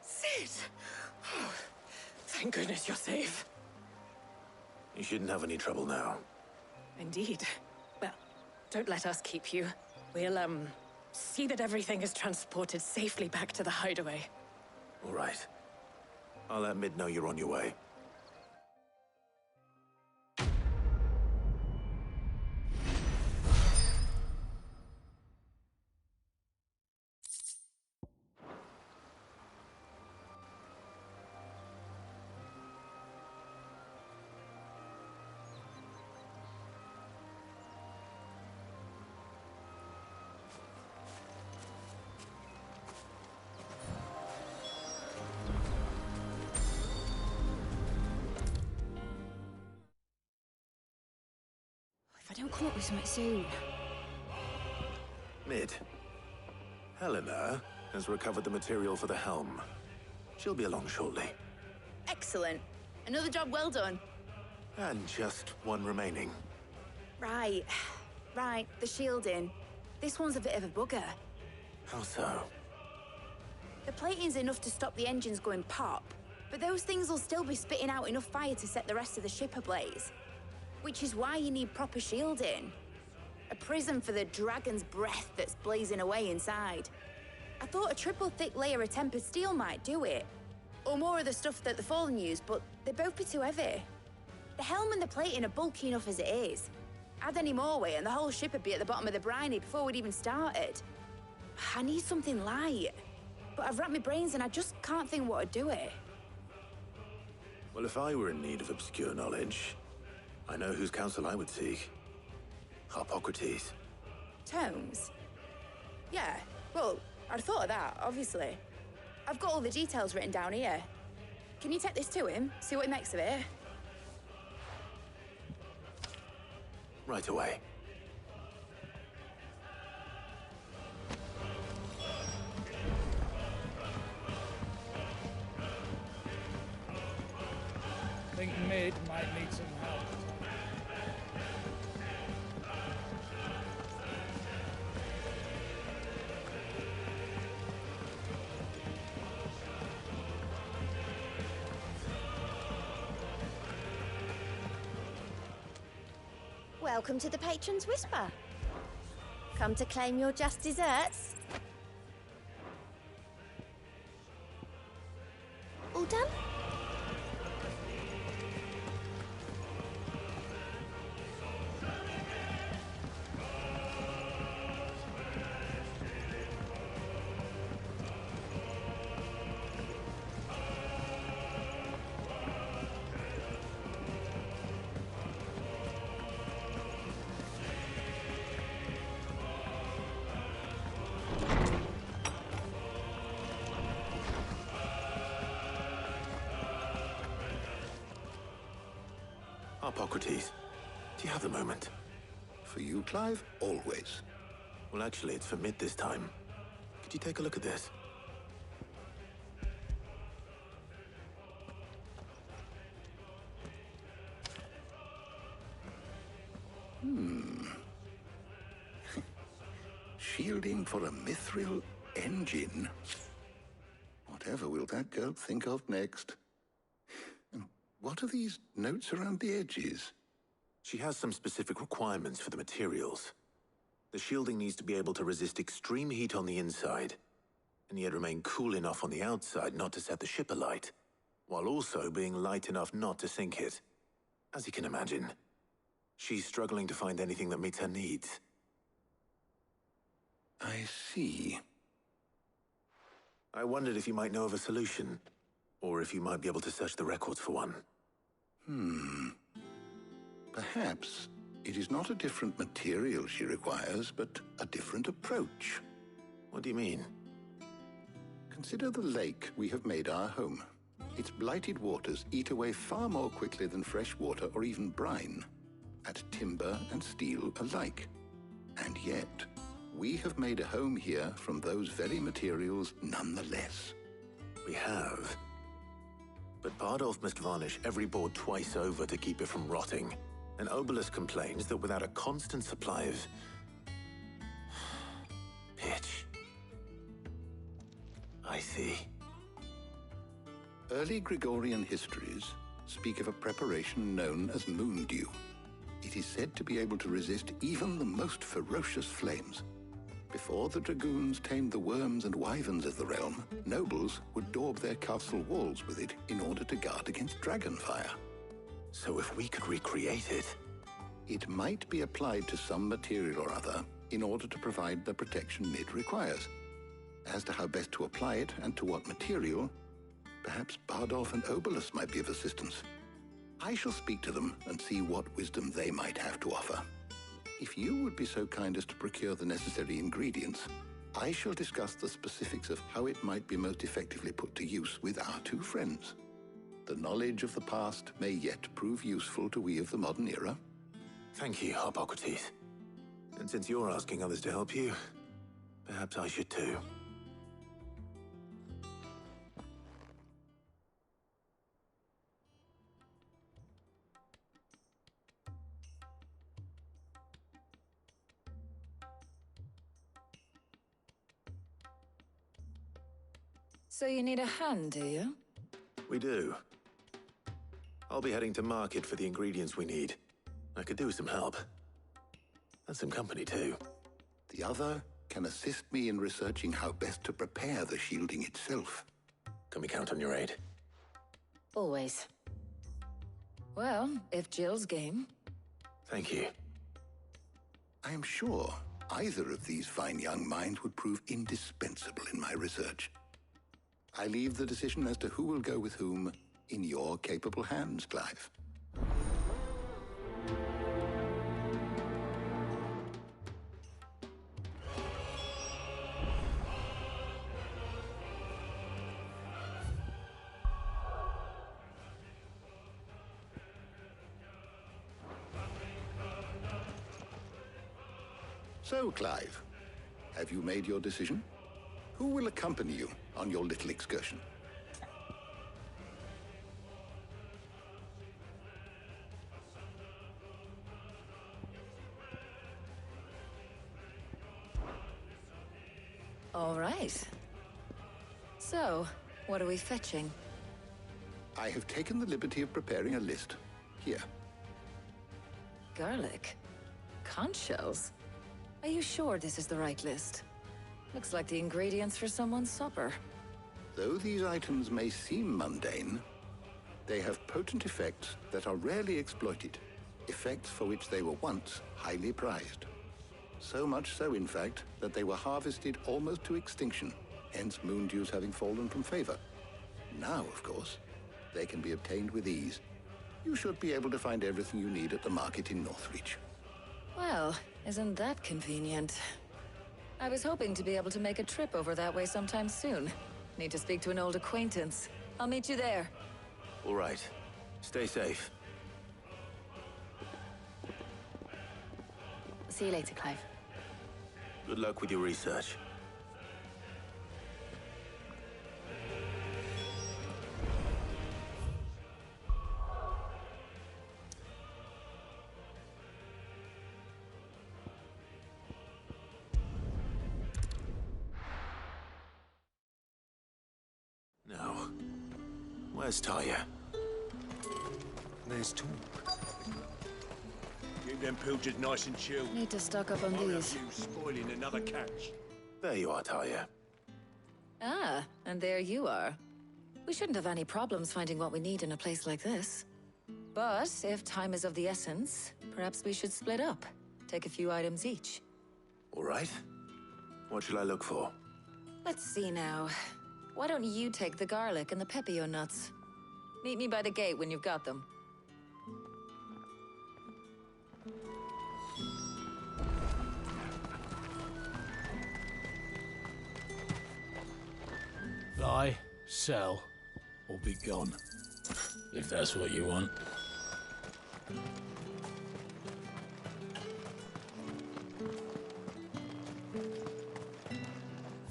Sid! Oh, thank goodness you're safe. You shouldn't have any trouble now. Indeed. Well, don't let us keep you. We'll, see that everything is transported safely back to the hideaway. All right. I'll let Mid know you're on your way. If I don't come up with something soon. Mid. Helena has recovered the material for the helm. She'll be along shortly. Excellent. Another job well done. And just one remaining. Right. Right, the shielding. This one's a bit of a bugger. How so? The plating's enough to stop the engines going pop, but those things will still be spitting out enough fire to set the rest of the ship ablaze. Which is why you need proper shielding. A prism for the dragon's breath that's blazing away inside. I thought a triple thick layer of tempered steel might do it. Or more of the stuff that the Fallen use, but they'd both be too heavy. The helm and the plating are bulky enough as it is. Add any more weight and the whole ship would be at the bottom of the briny before we'd even started. I need something light. But I've racked my brains and I just can't think what would do it. Well, if I were in need of obscure knowledge, I know whose counsel I would seek. Harpocrates. Tomes? Yeah, well, I'd thought of that, obviously. I've got all the details written down here. Can you take this to him, see what he makes of it? Right away. I think Mid might need some help. Welcome to the Patron's Whisper. Come to claim your just desserts? All done? Harpocrates, do you have a moment? For you, Clive, always. Well, actually, it's for Mid this time. Could you take a look at this? Shielding for a mithril engine. Whatever will that girl think of next? And what are these notes around the edges? She has some specific requirements for the materials. The shielding needs to be able to resist extreme heat on the inside, and yet remain cool enough on the outside not to set the ship alight, while also being light enough not to sink it. As you can imagine, she's struggling to find anything that meets her needs. I see. I wondered if you might know of a solution, or if you might be able to search the records for one. Perhaps it is not a different material she requires, but a different approach. What do you mean? Consider the lake we have made our home. Its blighted waters eat away far more quickly than fresh water or even brine, at timber and steel alike. And yet, we have made a home here from those very materials nonetheless. We have. But Bardolph must varnish every board twice over to keep it from rotting. And Obelus complains that without a constant supply of pitch. I see. Early Gregorian histories speak of a preparation known as moon dew. It is said to be able to resist even the most ferocious flames. Before the dragoons tamed the worms and wyverns of the realm, nobles would daub their castle walls with it in order to guard against dragon fire. So if we could recreate it... It might be applied to some material or other in order to provide the protection Mid requires. As to how best to apply it and to what material, perhaps Bardolph and Obelus might be of assistance. I shall speak to them and see what wisdom they might have to offer. If you would be so kind as to procure the necessary ingredients, I shall discuss the specifics of how it might be most effectively put to use with our two friends. The knowledge of the past may yet prove useful to we of the modern era. Thank you, Harpocrates. And since you're asking others to help you, perhaps I should too. So you need a hand, do you? We do. I'll be heading to market for the ingredients we need. I could do with some help. And some company, too. The other can assist me in researching how best to prepare the shielding itself. Can we count on your aid? Always. Well, if Jill's game. Thank you. I am sure either of these fine young minds would prove indispensable in my research. I leave the decision as to who will go with whom in your capable hands, Clive. So, Clive, have you made your decision? Who will accompany you on your little excursion? All right. So, what are we fetching? I have taken the liberty of preparing a list. Here. Garlic? Conch shells? Are you sure this is the right list? Looks like the ingredients for someone's supper. Though these items may seem mundane, they have potent effects that are rarely exploited, effects for which they were once highly prized. So much so, in fact, that they were harvested almost to extinction, hence moon dews having fallen from favor. Now, of course, they can be obtained with ease. You should be able to find everything you need at the market in Northreach. Well, isn't that convenient? I was hoping to be able to make a trip over that way sometime soon. Need to speak to an old acquaintance. I'll meet you there. All right. Stay safe. See you later, Clive. Good luck with your research. Now, where's Talia? There's talk. Keep them pilchers nice and chilled. Need to stock up on I'll these. have you spoiling another catch. There you are, Talia. Ah, and there you are. We shouldn't have any problems finding what we need in a place like this. But if time is of the essence, perhaps we should split up. Take a few items each. All right. What shall I look for? Let's see now. Why don't you take the garlic and the pepio nuts? Meet me by the gate when you've got them. Buy, sell, or be gone. If that's what you want.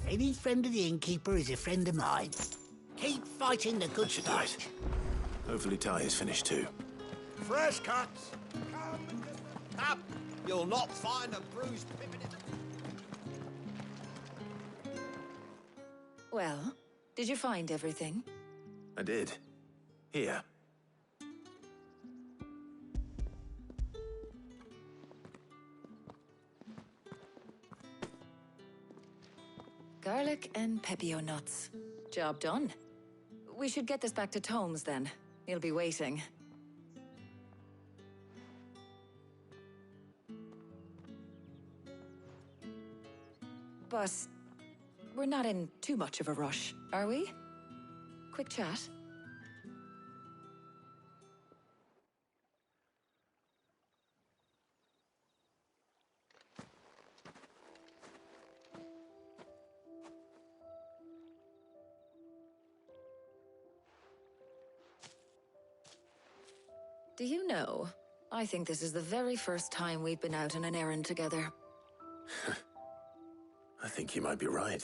Any friend of the innkeeper is a friend of mine. Keep fighting the good fight. Hopefully Talia's finished too. Fresh cuts. Come and get the cup. You'll not find a bruised pippin in the... Well, did you find everything? I did. Here. Garlic and pepio nuts. Job done. We should get this back to Tomes then. He'll be waiting. But we're not in too much of a rush, are we? Quick chat. Do you know, I think this is the very first time we've been out on an errand together. I think you might be right.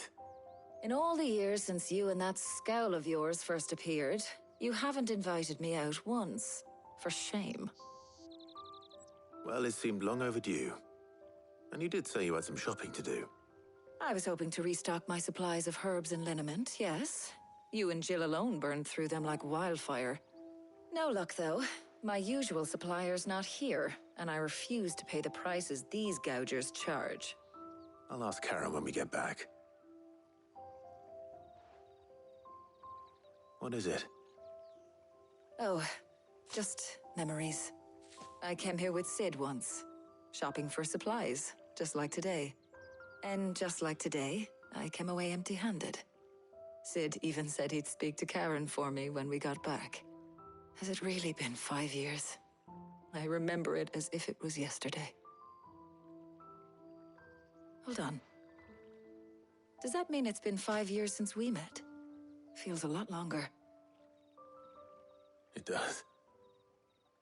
In all the years since you and that scowl of yours first appeared, you haven't invited me out once. For shame. Well, it seemed long overdue. And you did say you had some shopping to do. I was hoping to restock my supplies of herbs and liniment, yes. You and Jill alone burned through them like wildfire. No luck, though. My usual supplier's not here, and I refuse to pay the prices these gougers charge. I'll ask Karen when we get back. What is it? Oh, just Memories. I came here with Sid once, shopping for supplies, just like today. And just like today, I came away empty-handed. Sid even said he'd speak to Karen for me when we got back. Has it really been 5 years? I remember it as if it was yesterday. Hold on. Does that mean it's been 5 years since we met? Feels a lot longer. It does.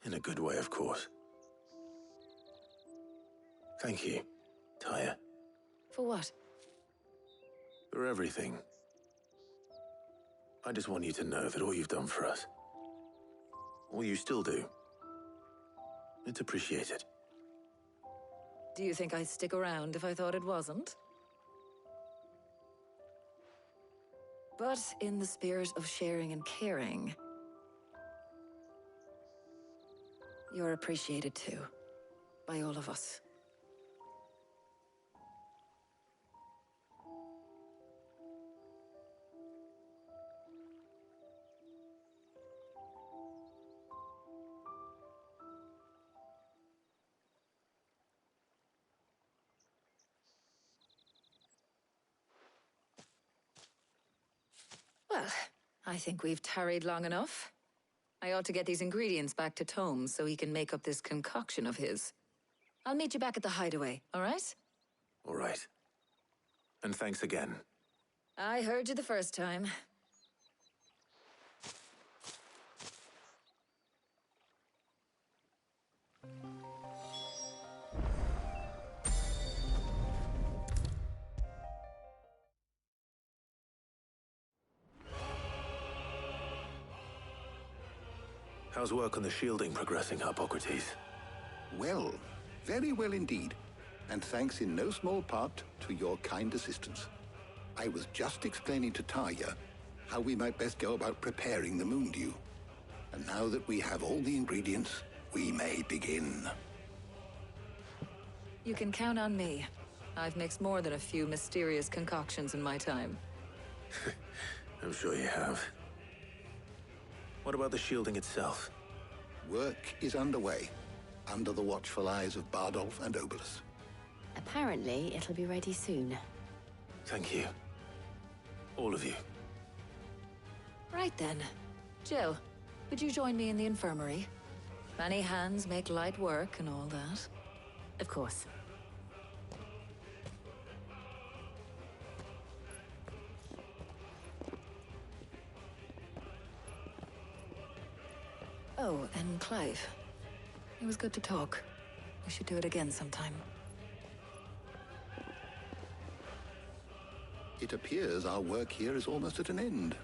In a good way, of course. Thank you, Tyre. For what? For everything. I just want you to know that all you've done for us, all you still do, it's appreciated. Do you think I'd stick around if I thought it wasn't? But in the spirit of sharing and caring, you're appreciated too, by all of us. Well, I think we've tarried long enough. I ought to get these ingredients back to Tomes so he can make up this concoction of his. I'll meet you back at the hideaway, all right? All right. And thanks again. I heard you the first time. How's work on the shielding progressing, Hippocrates? Well, very well indeed. And thanks in no small part to your kind assistance. I was just explaining to Tarja how we might best go about preparing the moon dew. And now that we have all the ingredients, we may begin. You can count on me. I've mixed more than a few mysterious concoctions in my time. I'm sure you have. What about the shielding itself? Work is underway, under the watchful eyes of Bardolph and Obolus. Apparently, it'll be ready soon. Thank you. All of you. Right then. Jill, would you join me in the infirmary? Many hands make light work and all that. Of course. Oh, and Clive. It was good to talk. We should do it again sometime. It appears our work here is almost at an end.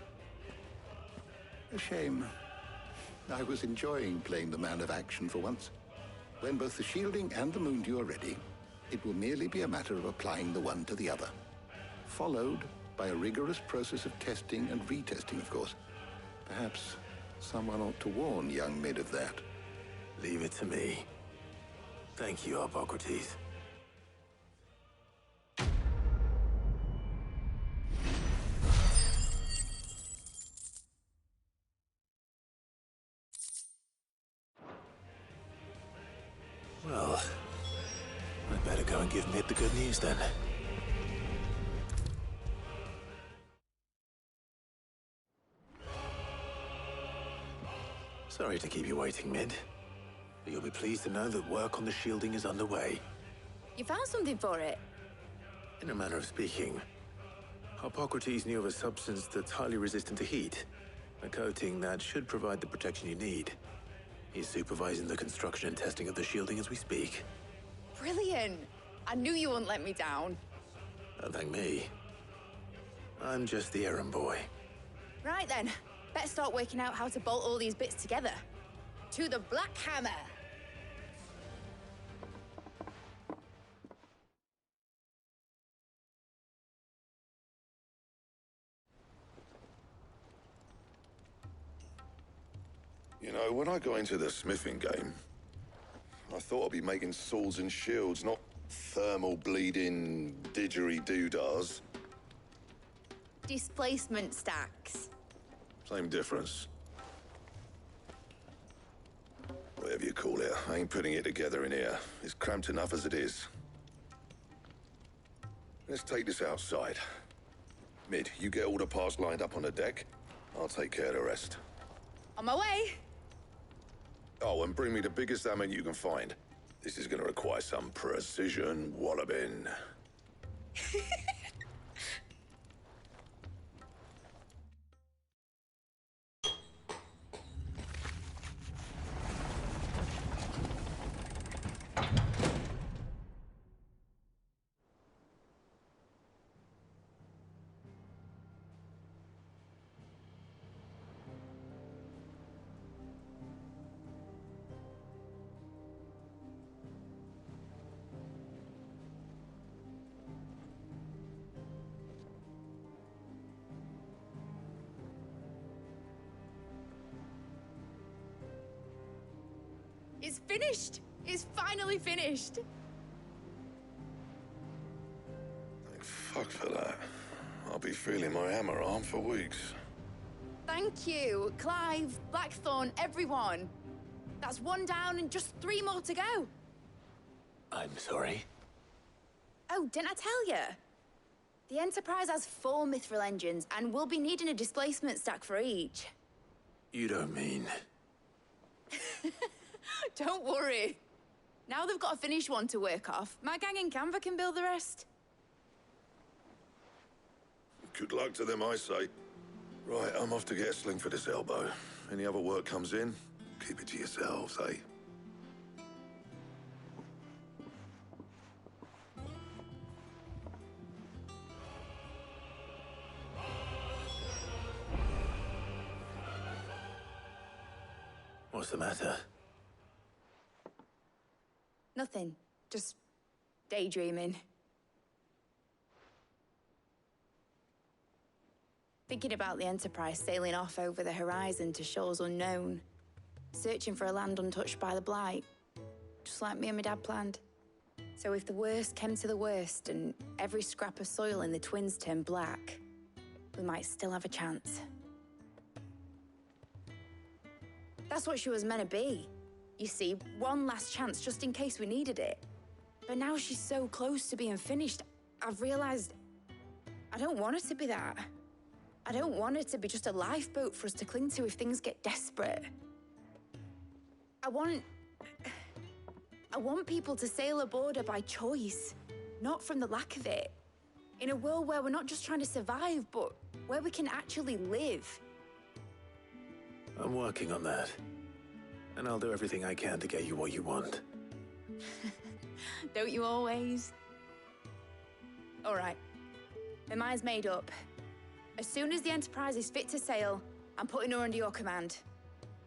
A shame. I was enjoying playing the man of action for once. When both the shielding and the moon dew are ready, it will merely be a matter of applying the one to the other. Followed by a rigorous process of testing and retesting, of course. Perhaps someone ought to warn young Mid of that. Leave it to me. Thank you, Hippocrates. Well, I'd better go and give Mid the good news then. Sorry to keep you waiting, Mid. But you'll be pleased to know that work on the shielding is underway. You found something for it? In a manner of speaking, Hippocrates knew of a substance that's highly resistant to heat. A coating that should provide the protection you need. He's supervising the construction and testing of the shielding as we speak. Brilliant! I knew you wouldn't let me down. Don't thank me. I'm just the errand boy. Right then, better start working out how to bolt all these bits together. To the Black Hammer! You know, when I got into the smithing game, I thought I'd be making swords and shields, not thermal bleeding didgeridoo-dahs. Displacement stacks. Same difference. call it. I ain't putting it together in here. It's cramped enough as it is. Let's take this outside. Mid, you get all the parts lined up on the deck. I'll take care of the rest. On my way. Oh, and bring me the biggest hammer you can find. This is gonna require some precision walloping. It's finished. It's finally finished. Thank fuck for that. I'll be feeling my hammer arm for weeks. Thank you, Clive, Blackthorn, everyone. That's one down and just 3 more to go. I'm sorry. Oh, didn't I tell you? The Enterprise has 4 mithril engines, and we'll be needing a displacement stack for each. You don't mean... Don't worry. Now they've got a finished one to work off. My gang in Canva can build the rest. Good luck to them, I say. Right, I'm off to get a sling for this elbow. Any other work comes in, keep it to yourselves, eh? What's the matter? Nothing. Just daydreaming. Thinking about the Enterprise sailing off over the horizon to shores unknown. Searching for a land untouched by the Blight. Just like me and my dad planned. So if the worst came to the worst and every scrap of soil in the Twins turned black, we might still have a chance. That's what she was meant to be. You see, one last chance just in case we needed it. But now she's so close to being finished, I've realized I don't want her to be that. I don't want her to be just a lifeboat for us to cling to if things get desperate. I want people to sail aboard her by choice, not from the lack of it. In a world where we're not just trying to survive, but where we can actually live. I'm working on that. And I'll do everything I can to get you what you want. Don't you always? All right. My mind's made up. As soon as the Enterprise is fit to sail, I'm putting her under your command.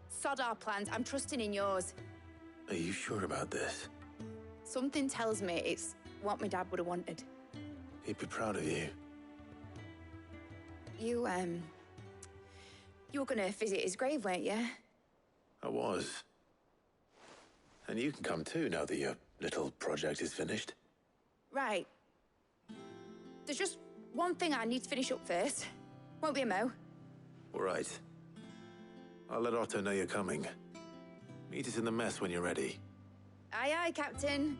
Sod our plans, I'm trusting in yours. Are you sure about this? Something tells me it's what my dad would have wanted. He'd be proud of you. You were gonna visit his grave, weren't you? I was. And you can come too now that your little project is finished. Right. There's just one thing I need to finish up first. Won't be a mo. All right. I'll let Otto know you're coming. Meet us in the mess when you're ready. Aye, aye, Captain.